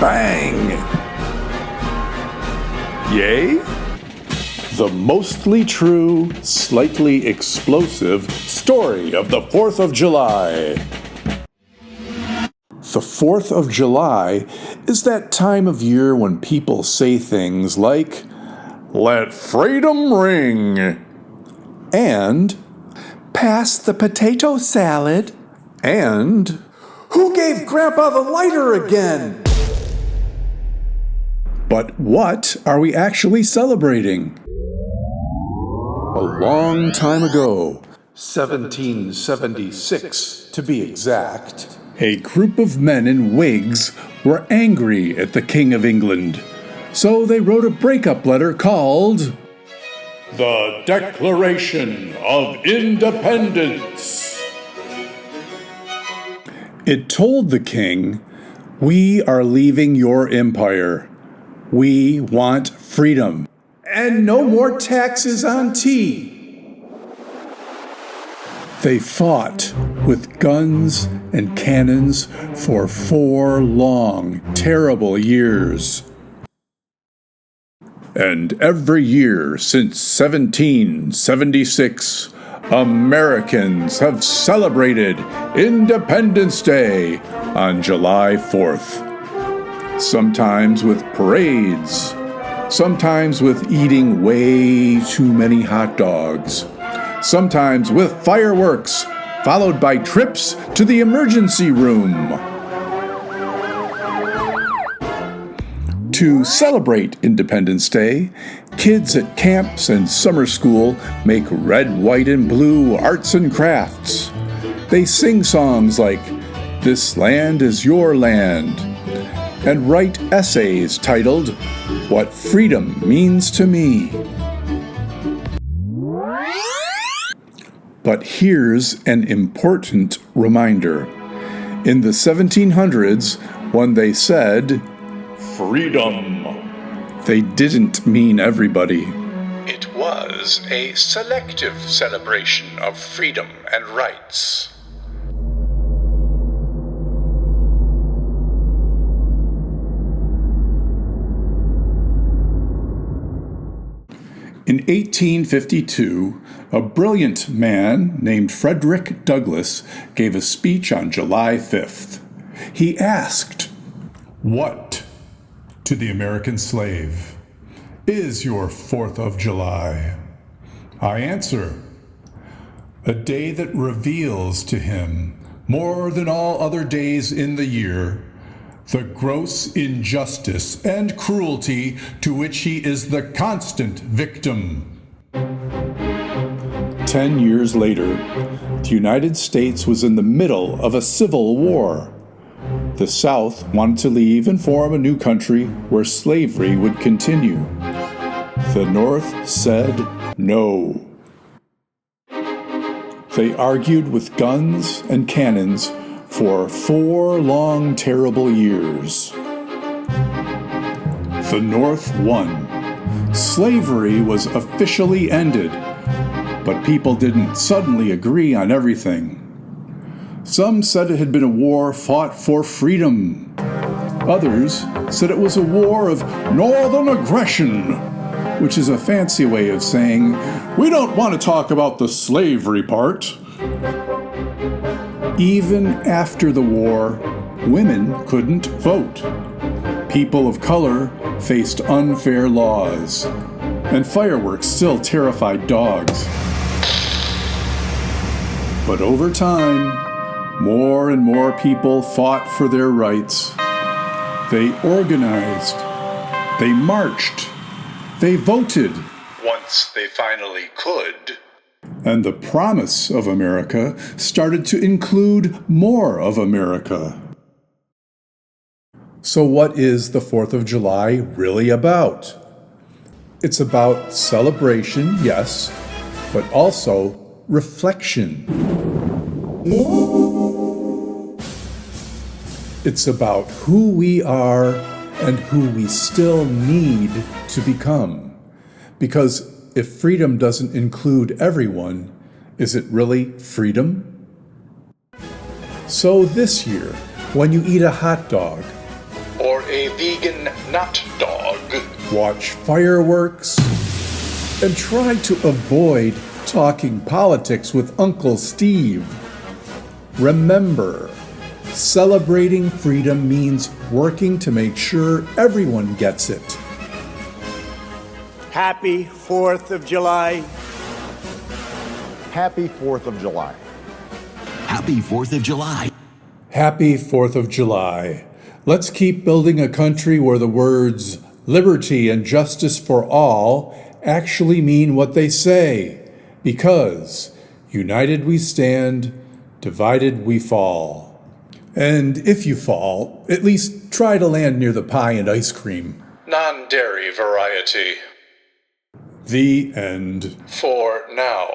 bang! Yay? The mostly true, slightly explosive story of the 4th of July. The 4th of July is that time of year when people say things like, "Let freedom ring," and "Pass the potato salad," and "Who gave Grandpa the lighter again?" But what are we actually celebrating? A long time ago, 1776 to be exact, a group of men in wigs were angry at the King of England. So they wrote a breakup letter called The Declaration of Independence. It told the king, "We are leaving your empire. We want freedom. And no more taxes on tea." They fought with guns and cannons for 4 long, terrible years. And every year since 1776, Americans have celebrated Independence Day on July 4th. Sometimes with parades, sometimes with eating way too many hot dogs, sometimes with fireworks, followed by trips to the emergency room. To celebrate Independence Day, kids at camps and summer school make red, white, and blue arts and crafts. They sing songs like, "This land is your land," and write essays titled, "What Freedom Means to Me." But here's an important reminder. In the 1700s, when they said, "Freedom," they didn't mean everybody. It was a selective celebration of freedom and rights. In 1852, a brilliant man named Frederick Douglass gave a speech on July 5th. He asked, "What, to the American slave, is your 4th of July?" I answer, "A day that reveals to him, more than all other days in the year, the gross injustice and cruelty to which he is the constant victim." 10 years later, the United States was in the middle of a civil war. The South wanted to leave and form a new country where slavery would continue. The North said no. They argued with guns and cannons for 4 long, terrible years. The North won. Slavery was officially ended, but people didn't suddenly agree on everything. Some said it had been a war fought for freedom. Others said it was a war of northern aggression, which is a fancy way of saying, "We don't want to talk about the slavery part." Even after the war, women couldn't vote. People of color faced unfair laws, and fireworks still terrified dogs. But over time, more and more people fought for their rights. They organized, they marched, they voted, once they finally could. And the promise of America started to include more of America. So what is the 4th of July really about? It's about celebration, yes, but also reflection. It's about who we are and who we still need to become. Because if freedom doesn't include everyone, is it really freedom? So this year, when you eat a hot dog, or a vegan not dog. Watch fireworks and try to avoid talking politics with Uncle Steve. Remember, celebrating freedom means working to make sure everyone gets it. Happy 4th of July. Happy 4th of July. Happy 4th of July. Happy 4th of July. Let's keep building a country where the words liberty and justice for all actually mean what they say, because united we stand, divided we fall. And if you fall, at least try to land near the pie and ice cream. Non-dairy variety. The end. For now.